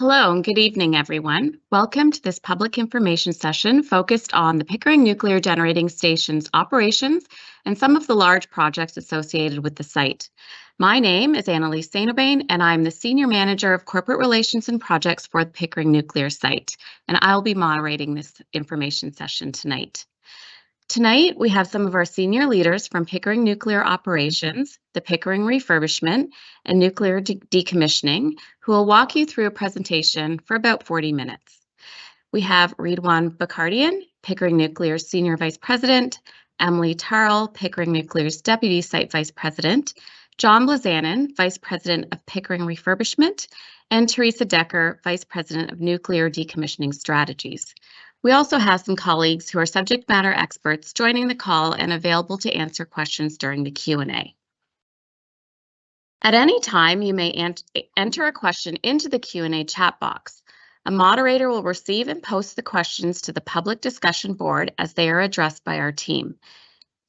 Hello and good evening, everyone. Welcome to this public information session focused on the Pickering Nuclear Generating Station's operations and some of the large projects associated with the site. My name is Annalise Sainobane, and I'm the Senior Manager of Corporate Relations and Projects for the Pickering Nuclear Site, and I'll be moderating this information session tonight. Tonight, we have some of our senior leaders from Pickering Nuclear Operations, the Pickering Refurbishment, and Nuclear Decommissioning, who will walk you through a presentation for about 40 minutes. We have Ridwan Bakardian, Pickering Nuclear's Senior Vice President, Emily Tarl, Pickering Nuclear's Deputy Site Vice President, John Blazanin, Vice President of Pickering Refurbishment, and Teresa Decker, Vice President of Nuclear Decommissioning Strategies. We also have some colleagues who are subject matter experts joining the call and available to answer questions during the Q&A. At any time, you may enter a question into the Q&A chat box. A moderator will receive and post the questions to the public discussion board as they are addressed by our team.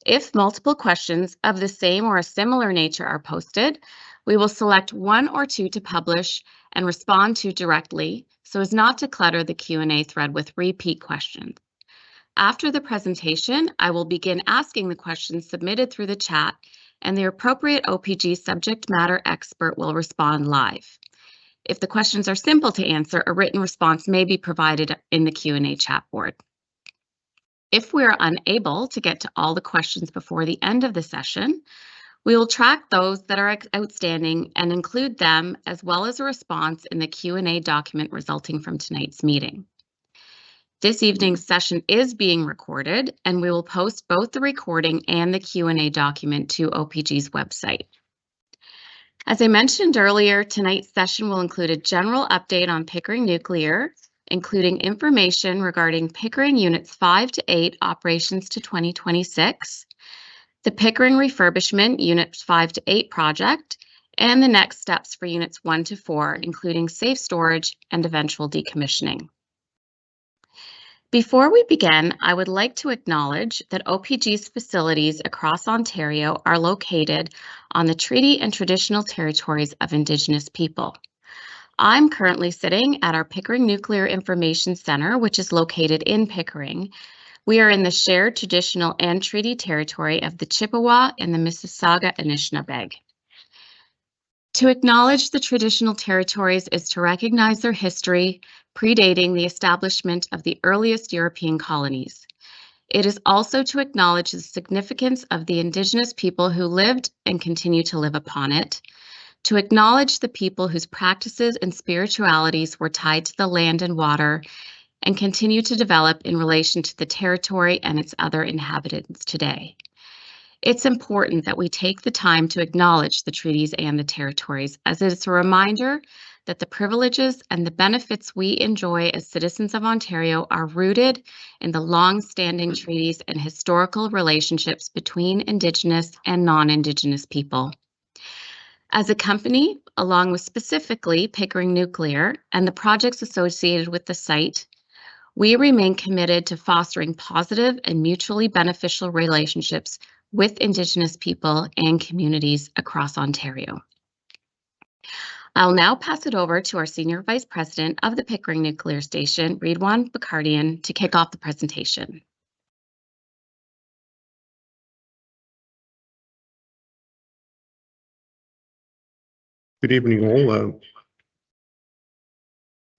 If multiple questions of the same or a similar nature are posted, we will select one or two to publish and respond to directly so as not to clutter the Q&A thread with repeat questions. After the presentation, I will begin asking the questions submitted through the chat, and the appropriate OPG subject matter expert will respond live. If the questions are simple to answer, a written response may be provided in the Q&A chat board. If we are unable to get to all the questions before the end of the session, we will track those that are outstanding and include them as well as a response in the Q&A document resulting from tonight's meeting. This evening's session is being recorded, and we will post both the recording and the Q&A document to OPG's website. As I mentioned earlier, tonight's session will include a general update on Pickering Nuclear, including information regarding Pickering Units 5 to 8 operations to 2026, the Pickering Refurbishment Units 5 to 8 project, and the next steps for Units 1 to 4, including safe storage and eventual decommissioning. Before we begin, I would like to acknowledge that OPG's facilities across Ontario are located on the treaty and traditional territories of Indigenous people. I'm currently sitting at our Pickering Nuclear Information Center, which is located in Pickering. We are in the shared traditional and treaty territory of the Chippewa and the Mississauga Anishinaabe. To acknowledge the traditional territories is to recognize their history, predating the establishment of the earliest European colonies. It is also to acknowledge the significance of the Indigenous people who lived and continue to live upon it, to acknowledge the people whose practices and spiritualities were tied to the land and water, and continue to develop in relation to the territory and its other inhabitants today. It's important that we take the time to acknowledge the treaties and the territories, as it is a reminder that the privileges and the benefits we enjoy as citizens of Ontario are rooted in the long-standing treaties and historical relationships between Indigenous and non-Indigenous people. As a company, along with specifically Pickering Nuclear and the projects associated with the site, we remain committed to fostering positive and mutually beneficial relationships with Indigenous people and communities across Ontario. I'll now pass it over to our Senior Vice President of the Pickering Nuclear Station, Ridwan Bakardian, to kick off the presentation. Good evening, all.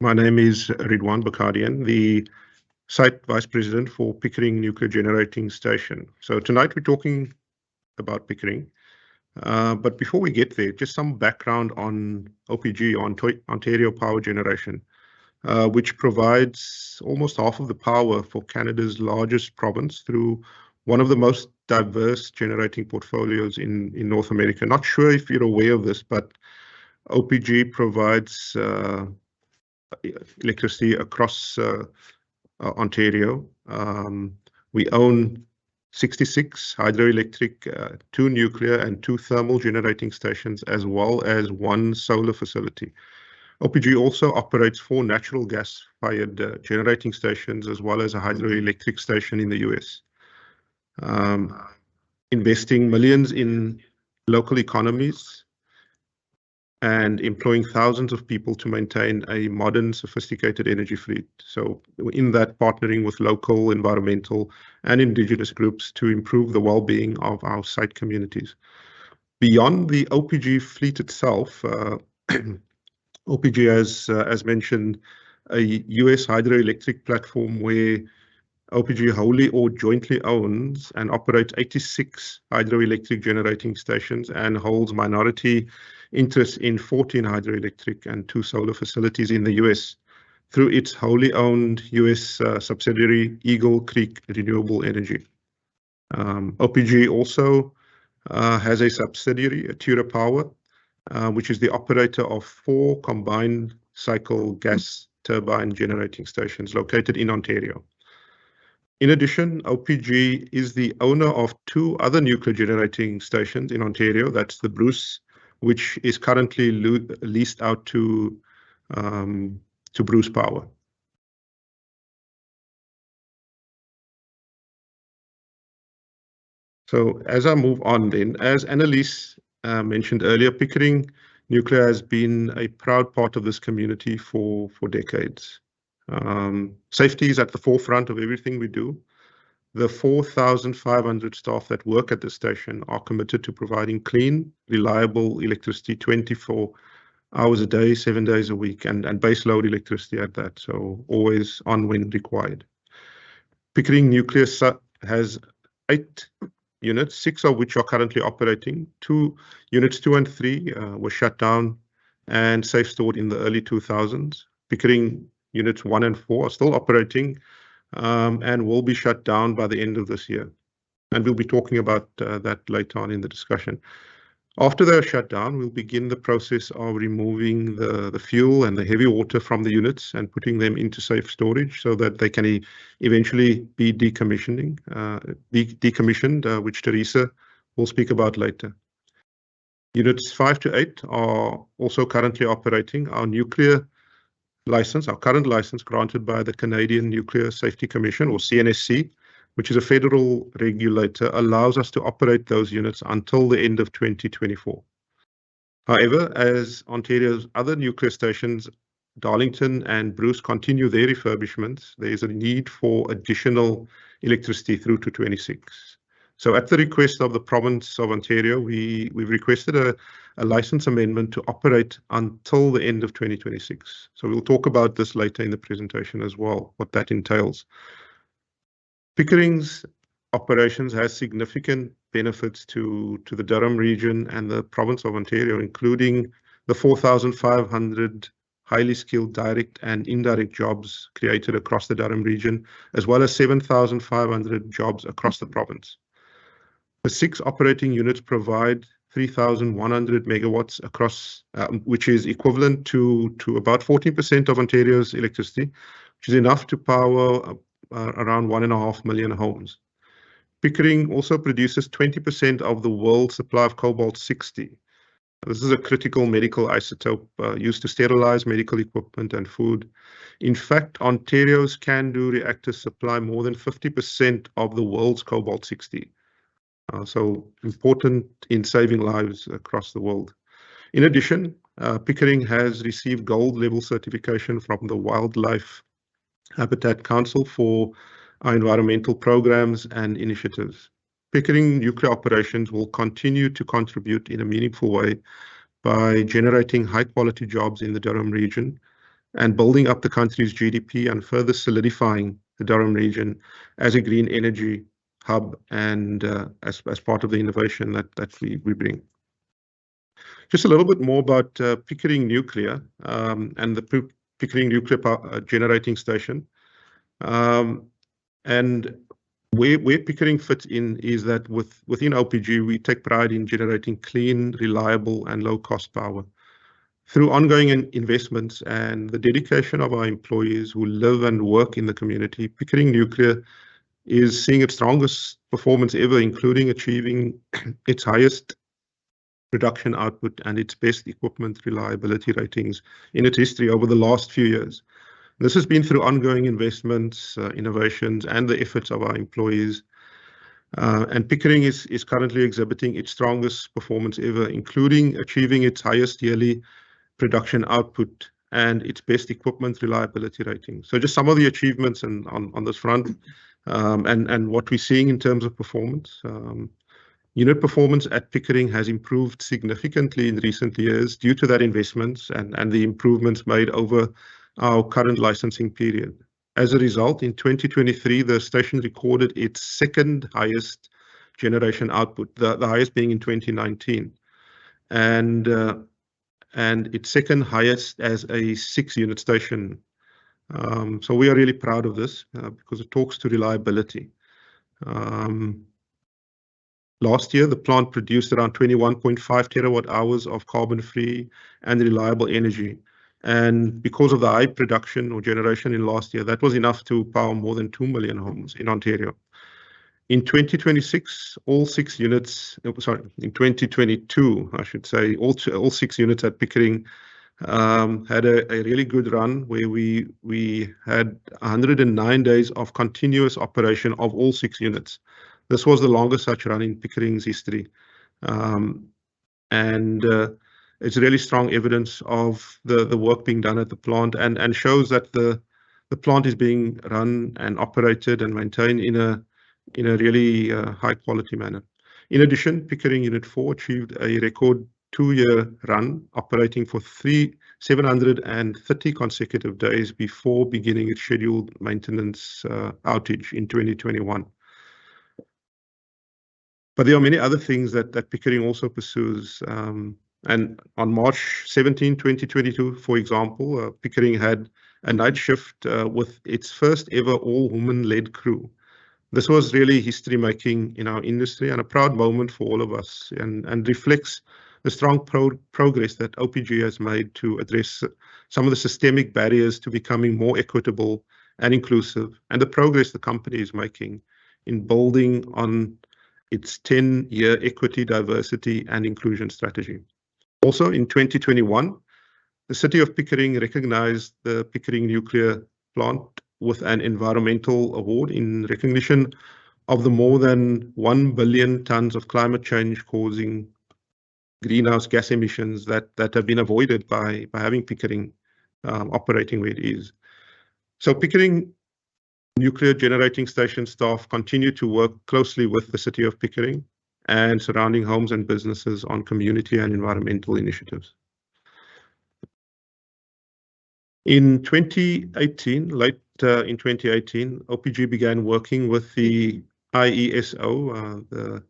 My name is Ridwan Bakardian, the Site Vice President for Pickering Nuclear Generating Station. So tonight we're talking about Pickering, but before we get there, just some background on OPG, on Ontario Power Generation, which provides almost half of the power for Canada's largest province through one of the most diverse generating portfolios in North America. Not sure if you're aware of this, but OPG provides electricity across Ontario. We own 66 hydroelectric, 2 nuclear and 2 thermal generating stations, as well as 1 solar facility. OPG also operates 4 natural gas-fired generating stations, as well as a hydroelectric station in the US. Investing millions in local economies and employing thousands of people to maintain a modern, sophisticated energy fleet. So in that, partnering with local, environmental, and indigenous groups to improve the well-being of our site communities. Beyond the OPG fleet itself, OPG has, as mentioned, a US hydroelectric platform where OPG wholly or jointly owns and operates 86 hydroelectric generating stations and holds minority interest in 14 hydroelectric and 2 solar facilities in the US through its wholly owned US subsidiary Eagle Creek Renewable Energy. OPG also has a subsidiary, Atura Power, which is the operator of 4 combined cycle gas turbine generating stations located in Ontario. In addition, OPG is the owner of 2 other nuclear generating stations in Ontario. That's the Bruce, which is currently leased out to Bruce Power. So as I move on then, as Annalise mentioned earlier, Pickering Nuclear has been a proud part of this community for decades. Safety is at the forefront of everything we do. The 4,500 staff that work at the station are committed to providing clean, reliable electricity 24 hours a day, 7 days a week, and base load electricity at that, so always on when required. Pickering Nuclear has 8 units, 6 of which are currently operating. Units 2 and 3 were shut down and safe stored in the early 2000s. Pickering units 1 and 4 are still operating and will be shut down by the end of this year. And we'll be talking about that later on in the discussion. After they're shut down, we'll begin the process of removing the fuel and the heavy water from the units and putting them into safe storage so that they can eventually be decommissioned, which Teresa will speak about later. Units 5 to 8 are also currently operating. Our nuclear license, our current license granted by the Canadian Nuclear Safety Commission, or CNSC, which is a federal regulator, allows us to operate those units until the end of 2024. However, as Ontario's other nuclear stations, Darlington and Bruce, continue their refurbishments, there is a need for additional electricity through to 26. So at the request of the province of Ontario, we've requested a license amendment to operate until the end of 2026. So we'll talk about this later in the presentation as well, what that entails. Pickering's operations has significant benefits to the Durham region and the province of Ontario, including the 4,500 highly skilled direct and indirect jobs created across the Durham region, as well as 7,500 jobs across the province. The 6 operating units provide 3,100 megawatts across, which is equivalent to about 14% of Ontario's electricity, which is enough to power around 1.5 million homes. Pickering also produces 20% of the world's supply of cobalt-60. This is a critical medical isotope used to sterilize medical equipment and food. In fact, Ontario's CANDU reactors supply more than 50% of the world's cobalt-60. So important in saving lives across the world. In addition, Pickering has received gold level certification from the Wildlife Habitat Council for our environmental programs and initiatives. Pickering nuclear operations will continue to contribute in a meaningful way by generating high quality jobs in the Durham region and building up the country's GDP and further solidifying the Durham region as a green energy hub and as part of the innovation that we bring. Just a little bit more about Pickering Nuclear and the Pickering Nuclear Generating Station. And where Pickering fits in is that within OPG, we take pride in generating clean, reliable, and low-cost power. Through ongoing investments and the dedication of our employees who live and work in the community, Pickering Nuclear is seeing its strongest performance ever, including achieving its highest production output and its best equipment reliability ratings in its history over the last few years. This has been through ongoing investments, innovations, and the efforts of our employees. And Pickering is currently exhibiting its strongest performance ever, including achieving its highest yearly production output and its best equipment reliability rating. So just some of the achievements on this front, and what we're seeing in terms of performance. Unit performance at Pickering has improved significantly in recent years due to that investments and the improvements made over our current licensing period. As a result, in 2023, the station recorded its second highest generation output, the highest being in 2019, and its second highest as a 6-unit station. So we are really proud of this because it talks to reliability. Last year, the plant produced around 21.5 terawatt hours of carbon-free and reliable energy. And because of the high production or generation in last year, that was enough to power more than 2 million homes in Ontario. In 2026, all 6 units, sorry, in 2022, I should say, all 6 units at Pickering had a really good run where we had 109 days of continuous operation of all 6 units. This was the longest such run in Pickering's history. It's really strong evidence of the work being done at the plant and shows that the plant is being run and operated and maintained in a really high quality manner. In addition, Pickering Unit 4 achieved a record 2-year run operating for 730 consecutive days before beginning its scheduled maintenance outage in 2021. But there are many other things that Pickering also pursues. And on March 17, 2022, for example, Pickering had a night shift with its first ever all-woman-led crew. This was really history-making in our industry and a proud moment for all of us, and reflects the strong progress that OPG has made to address some of the systemic barriers to becoming more equitable and inclusive, and the progress the company is making in building on its 10-year equity, diversity, and inclusion strategy. Also, in 2021, the City of Pickering recognized the Pickering Nuclear Plant with an environmental award in recognition of the more than 1 billion tons of climate change causing greenhouse gas emissions that have been avoided by having Pickering operating where it is. So Pickering Nuclear Generating Station staff continue to work closely with the City of Pickering and surrounding homes and businesses on community and environmental initiatives. In 2018, late in 2018, OPG began working with the IESO, the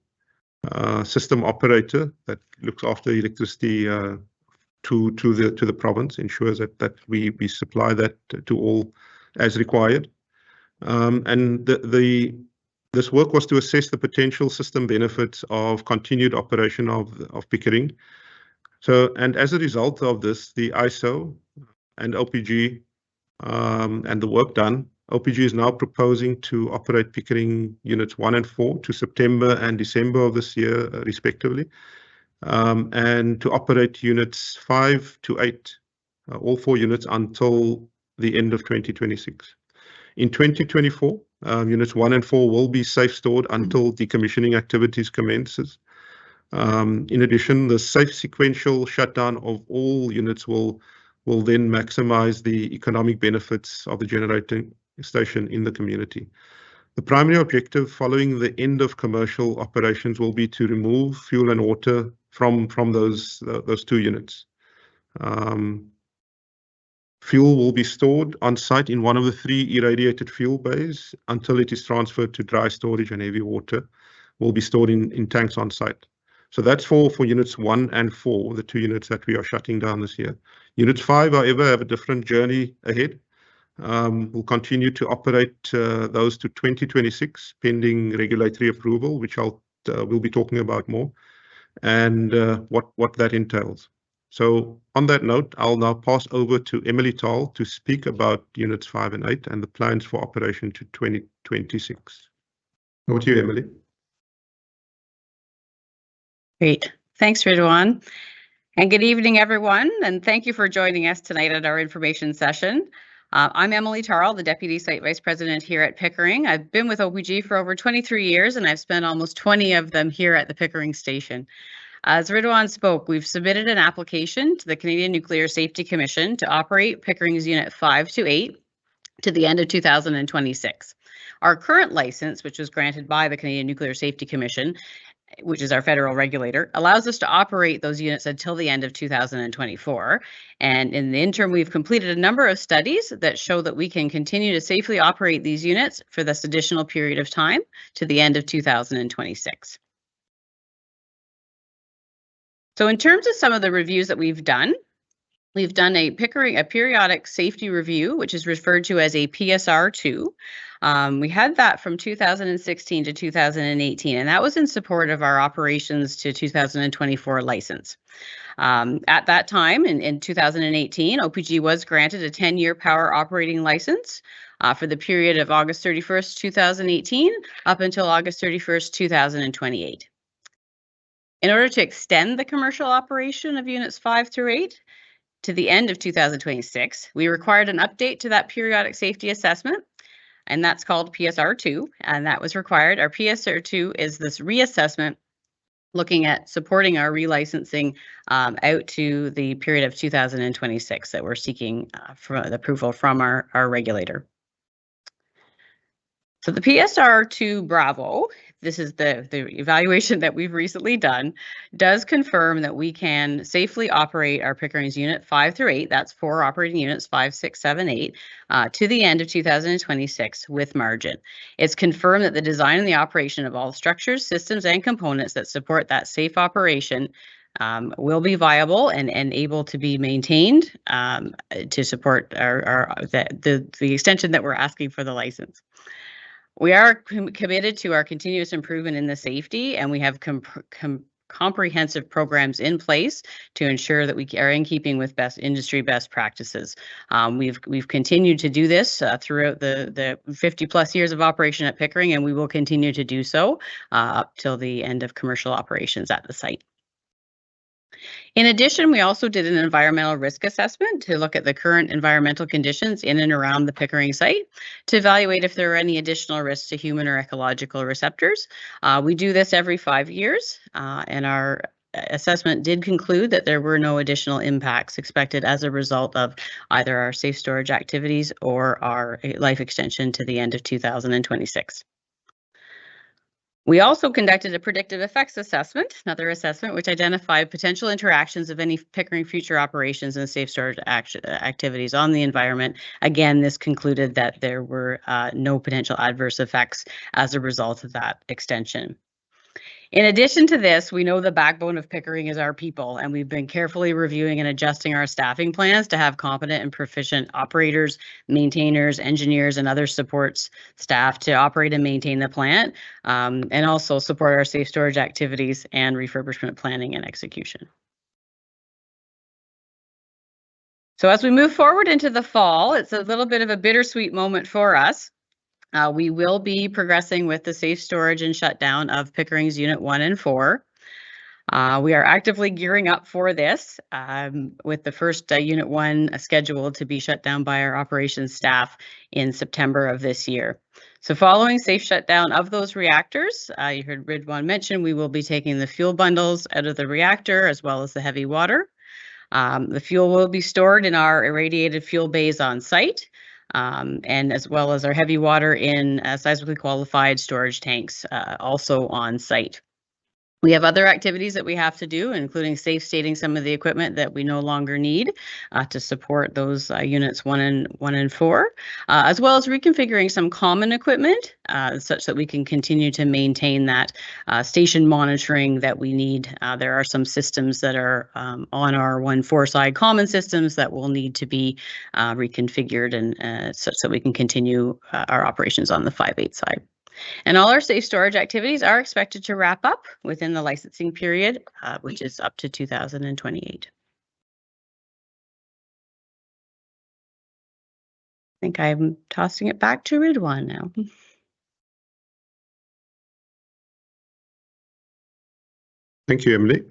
system operator that looks after electricity to the province, ensures that we supply that to all as required. This work was to assess the potential system benefits of continued operation of Pickering. So, and as a result of this, the ISO and OPG and the work done, OPG is now proposing to operate Pickering Units 1 and 4 to September and December of this year, respectively, and to operate Units 5 to 8, all 4 units until the end of 2026. In 2024, Units 1 and 4 will be safe stored until decommissioning activities commences. In addition, the safe sequential shutdown of all units will then maximize the economic benefits of the generating station in the community. The primary objective following the end of commercial operations will be to remove fuel and water from those 2 units. Fuel will be stored on site in one of the 3 irradiated fuel bays until it is transferred to dry storage, and heavy water will be stored in tanks on site. So that's for Units 1 and 4, the 2 units that we are shutting down this year. Units 5, however, have a different journey ahead. We'll continue to operate those to 2026, pending regulatory approval, which we'll be talking about more, and what that entails. So on that note, I'll now pass over to Emily Tall to speak about Units 5 and 8 and the plans for operation to 2026. Over to you, Emily. Great. Thanks, Ridwan. And good evening, everyone. And thank you for joining us tonight at our information session. I'm Emily Tarl, the Deputy Site Vice President here at Pickering. I've been with OPG for over 23 years, and I've spent almost 20 of them here at the Pickering Station. As Ridwan spoke, we've submitted an application to the Canadian Nuclear Safety Commission to operate Pickering's Unit 5 to 8 to the end of 2026. Our current license, which was granted by the Canadian Nuclear Safety Commission, which is our federal regulator, allows us to operate those units until the end of 2024. And in the interim, we've completed a number of studies that show that we can continue to safely operate these units for this additional period of time to the end of 2026. So in terms of some of the reviews that we've done a periodic safety review, which is referred to as a PSR2. We had that from 2016 to 2018, and that was in support of our operations to 2024 license. At that time, in 2018, OPG was granted a 10-year power operating license for the period of August 31st, 2018, up until August 31st, 2028. In order to extend the commercial operation of units 5 through 8, to the end of 2026, we required an update to that periodic safety assessment, and that's called PSR2, and that was required. Our PSR2 is this reassessment looking at supporting our relicensing out to the period of 2026 that we're seeking for approval from our regulator. So the PSR2 Bravo, this is the evaluation that we've recently done, does confirm that we can safely operate our Pickering's Unit 5 through 8, that's 4 operating units, 5, 6, 7, 8, to the end of 2026 with margin. It's confirmed that the design and the operation of all structures, systems, and components that support that safe operation will be viable and able to be maintained to support the extension that we're asking for the license. We are committed to our continuous improvement in the safety, and we have comprehensive programs in place to ensure that we are in keeping with industry best practices. We've continued to do this throughout the 50+ years of operation at Pickering, and we will continue to do so up till the end of commercial operations at the site. In addition, we also did an environmental risk assessment to look at the current environmental conditions in and around the Pickering site to evaluate if there are any additional risks to human or ecological receptors. We do this every 5 years, and our assessment did conclude that there were no additional impacts expected as a result of either our safe storage activities or our life extension to the end of 2026. We also conducted a predictive effects assessment, another assessment which identified potential interactions of any Pickering future operations and safe storage activities on the environment. Again, this concluded that there were no potential adverse effects as a result of that extension. In addition to this, we know the backbone of Pickering is our people, and we've been carefully reviewing and adjusting our staffing plans to have competent and proficient operators, maintainers, engineers, and other supports staff to operate and maintain the plant, and also support our safe storage activities and refurbishment planning and execution. So as we move forward into the fall, it's a little bit of a bittersweet moment for us. We will be progressing with the safe storage and shutdown of Pickering's Unit 1 and 4. We are actively gearing up for this with the first Unit 1 scheduled to be shut down by our operations staff in September of this year. So following safe shutdown of those reactors, you heard Ridwan mention, we will be taking the fuel bundles out of the reactor as well as the heavy water. The fuel will be stored in our irradiated fuel bays on site. And as well as our heavy water in seismically qualified storage tanks also on site. We have other activities that we have to do, including safe stating some of the equipment that we no longer need to support those units 1 and 4, as well as reconfiguring some common equipment such that we can continue to maintain that station monitoring that we need. There are some systems that are on our 1-4 side common systems that will need to be reconfigured and such that we can continue our operations on the 5-8 side. And all our safe storage activities are expected to wrap up within the licensing period, which is up to 2028. I think I'm tossing it back to Ridwan now. Thank you, Emily.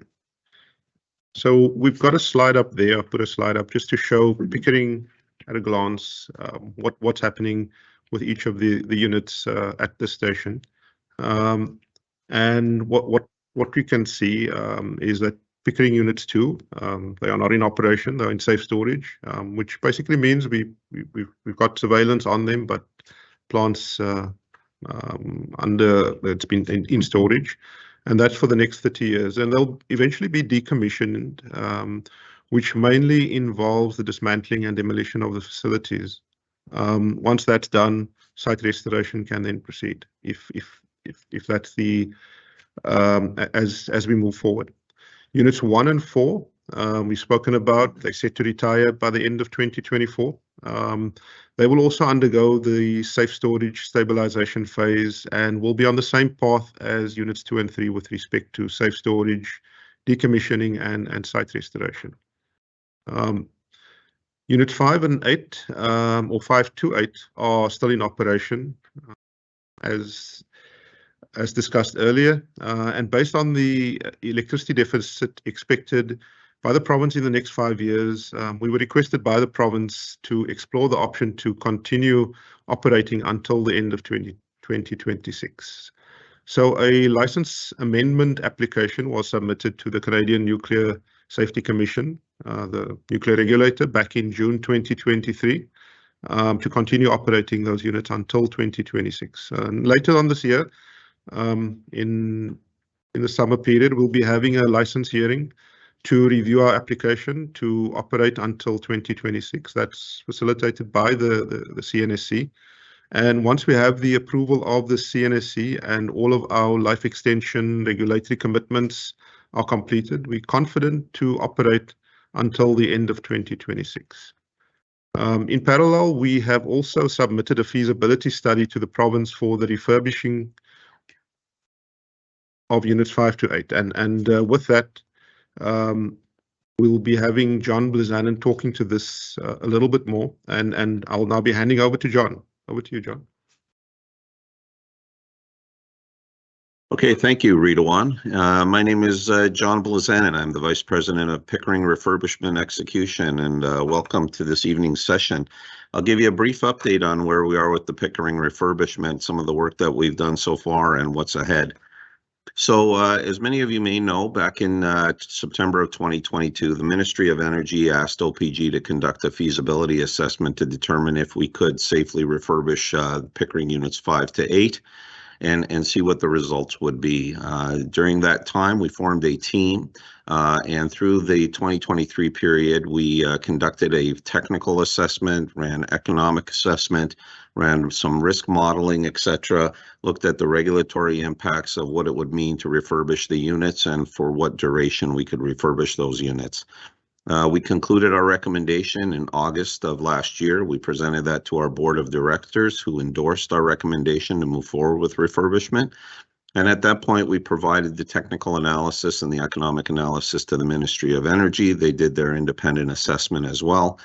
So we've got a slide up there. I'll put a slide up just to show Pickering at a glance what's happening with each of the units at the station. And what we can see is that Pickering Units 2, they are not in operation, they're in safe storage, which basically means we've got surveillance on them, but plants it's been in storage, and that's for the next 30 years. And they'll eventually be decommissioned, which mainly involves the dismantling and demolition of the facilities. Once that's done, site restoration can then proceed if that's the as we move forward. Units 1 and 4, we've spoken about, they're set to retire by the end of 2024. They will also undergo the safe storage stabilization phase and will be on the same path as Units 2 and 3 with respect to safe storage, decommissioning, and site restoration. Units 5 and 8, or 5 to 8, are still in operation, as discussed earlier, and based on the electricity deficit expected by the province in the next 5 years, we were requested by the province to explore the option to continue operating until the end of 2026. So a license amendment application was submitted to the Canadian Nuclear Safety Commission, the nuclear regulator, back in June 2023, to continue operating those units until 2026. And later on this year, in the summer period, we'll be having a license hearing to review our application to operate until 2026. That's facilitated by the CNSC. And once we have the approval of the CNSC and all of our life extension regulatory commitments are completed, we're confident to operate until the end of 2026. In parallel, we have also submitted a feasibility study to the province for the refurbishing of Units 5 to 8. And with that, we'll be having John Blizanen talking to this a little bit more, and I'll now be handing over to John. Over to you, John. Okay, thank you, Ridwan. My name is John Blizanen. I'm the Vice President of Pickering Refurbishment Execution, and welcome to this evening's session. I'll give you a brief update on where we are with the Pickering refurbishment, some of the work that we've done so far, and what's ahead. So as many of you may know, back in September of 2022, the Ministry of Energy asked OPG to conduct a feasibility assessment to determine if we could safely refurbish Pickering Units 5 to 8 and see what the results would be. During that time, we formed a team, and through the 2023 period, we conducted a technical assessment, ran economic assessment, ran some risk modeling, etc., looked at the regulatory impacts of what it would mean to refurbish the units and for what duration we could refurbish those units. We concluded our recommendation in August of last year. We presented that to our board of directors, who endorsed our recommendation to move forward with refurbishment. And at that point, we provided the technical analysis and the economic analysis to the Ministry of Energy. They did their independent assessment as well.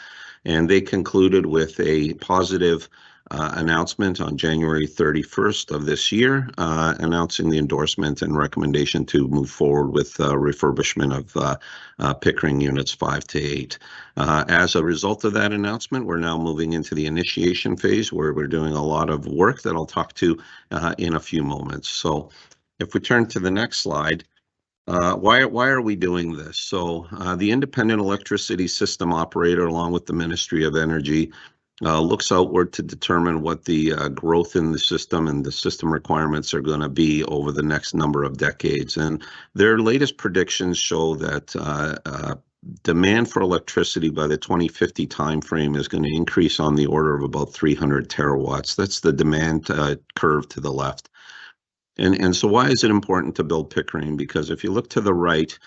And they concluded with a positive announcement on January 31st of this year, announcing the endorsement and recommendation to move forward with refurbishment of Pickering Units 5 to 8. As a result of that announcement, we're now moving into the initiation phase, where we're doing a lot of work that I'll talk to in a few moments. So if we turn to the next slide, why are we doing this? So the Independent Electricity System Operator, along with the Ministry of Energy, looks outward to determine what the growth in the system and the system requirements are going to be over the next number of decades. And their latest predictions show that demand for electricity by the 2050 timeframe is going to increase on the order of about 300 terawatts. That's the demand curve to the left. And so why is it important to build Pickering? Because if you look to the right,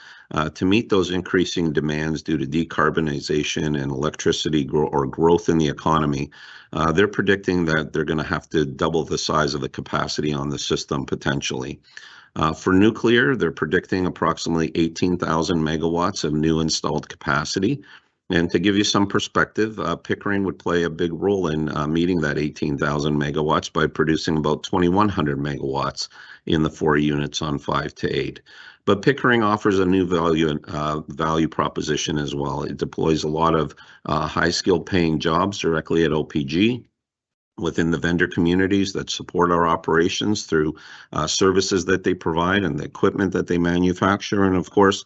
to meet those increasing demands due to decarbonization and electricity growth in the economy, they're predicting that they're going to have to double the size of the capacity on the system potentially. For nuclear, they're predicting approximately 18,000 megawatts of new installed capacity. And to give you some perspective, Pickering would play a big role in meeting that 18,000 megawatts by producing about 2,100 megawatts in the 4 units on 5 to 8. But Pickering offers a new value proposition as well. It deploys a lot of high-skilled paying jobs directly at OPG within the vendor communities that support our operations through services that they provide and the equipment that they manufacture, and of course,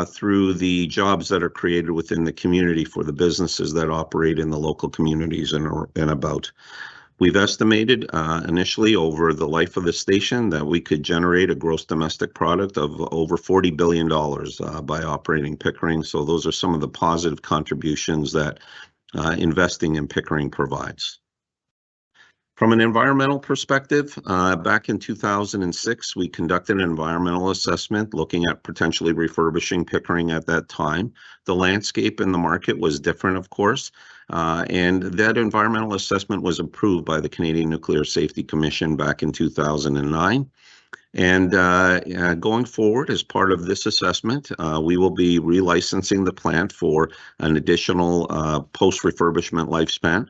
through the jobs that are created within the community for the businesses that operate in the local communities and about. We've estimated initially over the life of the station that we could generate a gross domestic product of over $40 billion by operating Pickering. So those are some of the positive contributions that investing in Pickering provides. From an environmental perspective, back in 2006, we conducted an environmental assessment looking at potentially refurbishing Pickering at that time. The landscape in the market was different, of course, and that environmental assessment was approved by the Canadian Nuclear Safety Commission back in 2009. And going forward, as part of this assessment, we will be relicensing the plant for an additional post-refurbishment lifespan.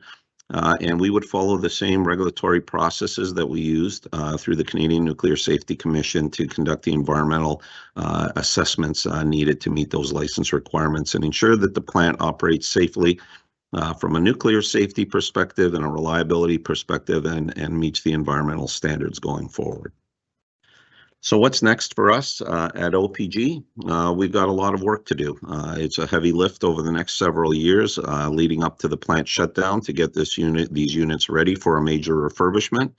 And we would follow the same regulatory processes that we used through the Canadian Nuclear Safety Commission to conduct the environmental assessments needed to meet those license requirements and ensure that the plant operates safely from a nuclear safety perspective and a reliability perspective and meets the environmental standards going forward. So what's next for us at OPG? We've got a lot of work to do. It's a heavy lift over the next several years leading up to the plant shutdown to get these units ready for a major refurbishment.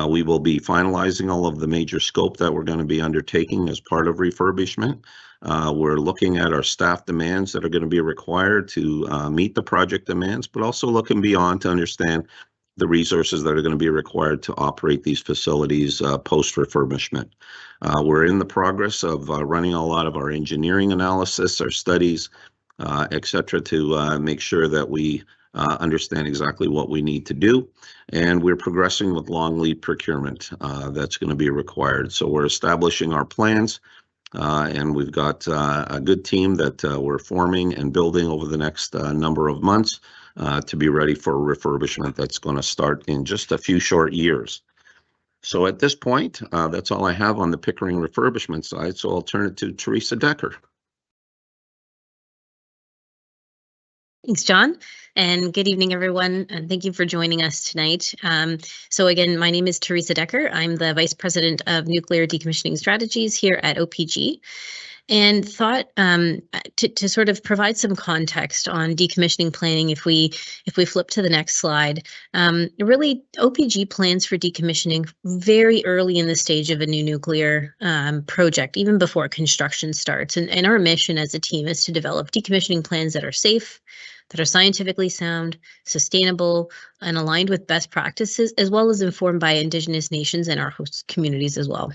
We will be finalizing all of the major scope that we're going to be undertaking as part of refurbishment. We're looking at our staff demands that are going to be required to meet the project demands, but also looking beyond to understand the resources that are going to be required to operate these facilities post-refurbishment. We're in the progress of running a lot of our engineering analysis, our studies, et cetera, to make sure that we understand exactly what we need to do. And we're progressing with long lead procurement that's going to be required. So we're establishing our plans, and we've got a good team that we're forming and building over the next number of months to be ready for a refurbishment that's going to start in just a few short years. So at this point, that's all I have on the Pickering refurbishment side. So I'll turn it to Teresa Decker. Thanks, John, and good evening, everyone, and thank you for joining us tonight. So again, my name is Teresa Decker. I'm the Vice President of Nuclear Decommissioning Strategies here at OPG, and thought to sort of provide some context on decommissioning planning. If we flip to the next slide, really OPG plans for decommissioning very early in the stage of a new nuclear project, even before construction starts. And our mission as a team is to develop decommissioning plans that are safe, that are scientifically sound, sustainable, and aligned with best practices, as well as informed by Indigenous nations and our host communities as well.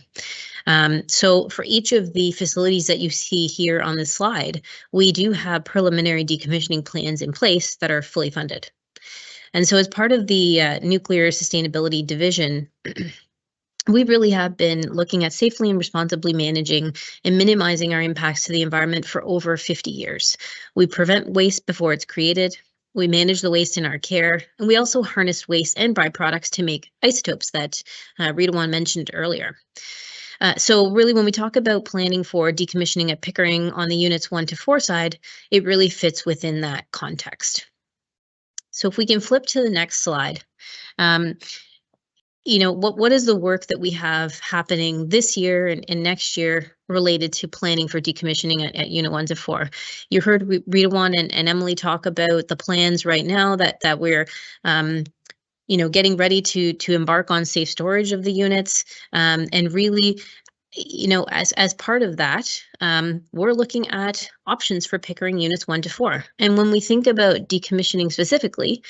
So for each of the facilities that you see here on this slide, we do have preliminary decommissioning plans in place that are fully funded. And so as part of the Nuclear Sustainability Division, we really have been looking at safely and responsibly managing and minimizing our impacts to the environment for over 50 years. We prevent waste before it's created. We manage the waste in our care, and we also harness waste and byproducts to make isotopes that Rita Wan mentioned earlier. So really, when we talk about planning for decommissioning at Pickering on the units 1 to 4 side, it really fits within that context. So if we can flip to the next slide. You know, what is the work that we have happening this year and next year related to planning for decommissioning at Unit 1 to 4? You heard Rita Wan and Emily talk about the plans right now that we're you know, getting ready to embark on safe storage of the units, and really, you know, as part of that, we're looking at options for Pickering units 1 to 4. And when we think about decommissioning specifically,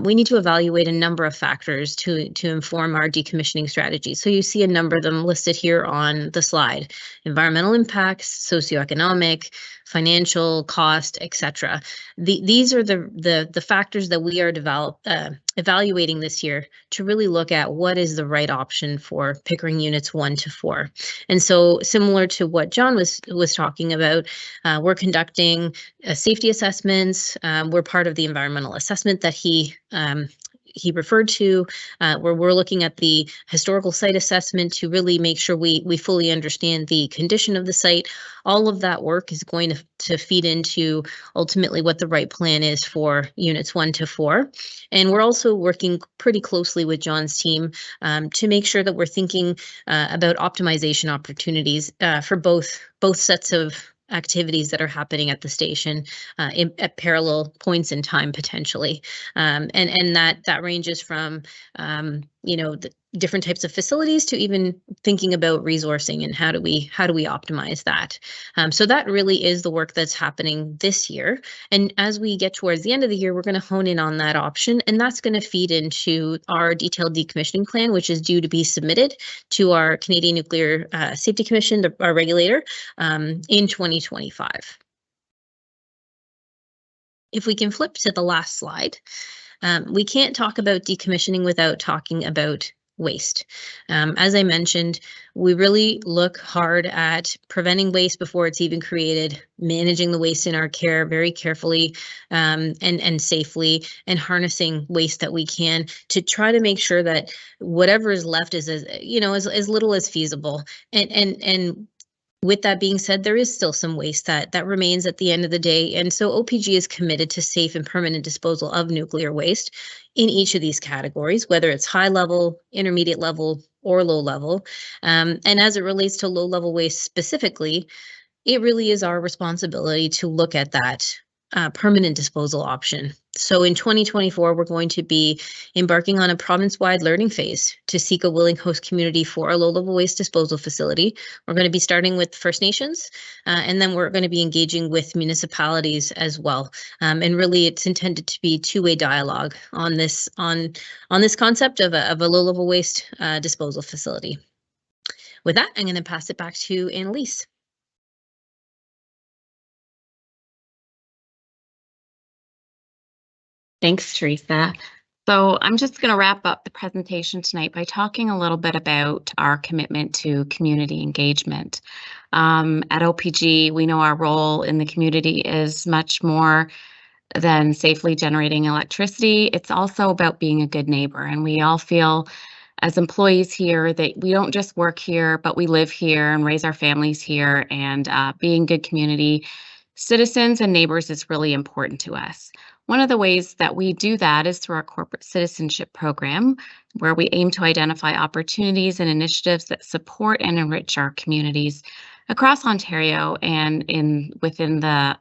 we need to evaluate a number of factors to inform our decommissioning strategy. So you see a number of them listed here on the slide: environmental impacts, socioeconomic, financial, cost, etc. These are the factors that we are evaluating this year to really look at what is the right option for Pickering units 1 to 4. And so, similar to what John was talking about, we're conducting safety assessments. We're part of the environmental assessment that he he referred to, where we're looking at the historical site assessment to really make sure we fully understand the condition of the site. All of that work is going to feed into ultimately what the right plan is for units 1 to 4. And we're also working pretty closely with John's team to make sure that we're thinking about optimization opportunities for both sets of activities that are happening at the station at parallel points in time potentially, and that ranges from the different types of facilities to even thinking about resourcing and how do we optimize that. So that really is the work that's happening this year. And as we get towards the end of the year, we're going to hone in on that option, and that's going to feed into our detailed decommissioning plan, which is due to be submitted to our Canadian Nuclear Safety Commission, our regulator, in 2025. If we can flip to the last slide, we can't talk about decommissioning without talking about waste. As I mentioned, we really look hard at preventing waste before it's even created, managing the waste in our care very carefully and safely, and harnessing waste that we can to try to make sure that whatever is left is as little as feasible. And with that being said, there is still some waste that remains at the end of the day. And so OPG is committed to safe and permanent disposal of nuclear waste in each of these categories, whether it's high level, intermediate level, or low level. And as it relates to low level waste specifically, it really is our responsibility to look at that permanent disposal option. So in 2024, we're going to be embarking on a province-wide learning phase to seek a willing host community for a low-level waste disposal facility. We're going to be starting with First Nations, and then we're going to be engaging with municipalities as well. And really, it's intended to be two-way dialogue on this concept of a low-level waste disposal facility. With that, I'm going to pass it back to Annalise. Thanks, Teresa. So I'm just going to wrap up the presentation tonight by talking a little bit about our commitment to community engagement. At OPG, we know our role in the community is much more than safely generating electricity. It's also about being a good neighbor, and we all feel as employees here that we don't just work here, but we live here and raise our families here, and being good community citizens and neighbors is really important to us. One of the ways that we do that is through our corporate citizenship program, where we aim to identify opportunities and initiatives that support and enrich our communities across Ontario and within the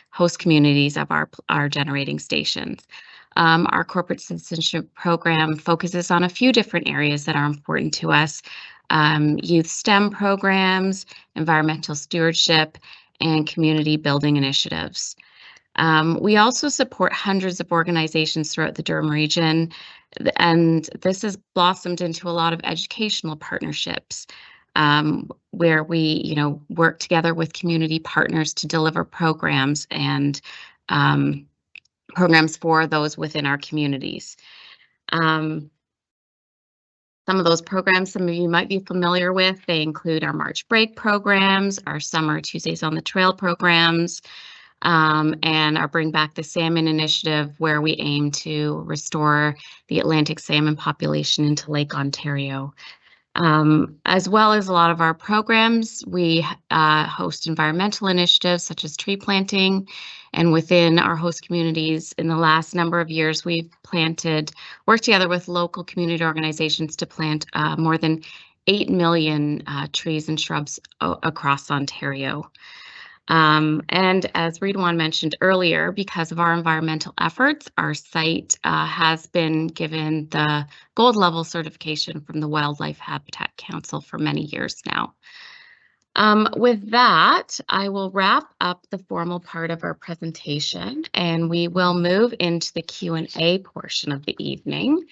host communities of our generating stations. Our corporate citizenship program focuses on a few different areas that are important to us: youth STEM programs, environmental stewardship, and community building initiatives. We also support hundreds of organizations throughout the Durham region, and this has blossomed into a lot of educational partnerships where we, work together with community partners to deliver programs and programs for those within our communities. Some of those programs some of you might be familiar with, they include our March break programs, our summer Tuesdays on the Trail programs, and our Bring Back the Salmon initiative, where we aim to restore the Atlantic salmon population into Lake Ontario. As well as a lot of our programs, we host environmental initiatives such as tree planting, and within our host communities in the last number of years, we've worked together with local community organizations to plant more than 8 million trees and shrubs across Ontario. And as Ridwan mentioned earlier, because of our environmental efforts, our site has been given the gold level certification from the Wildlife Habitat Council for many years now. With that, I will wrap up the formal part of our presentation, and we will move into the Q&A portion of the evening.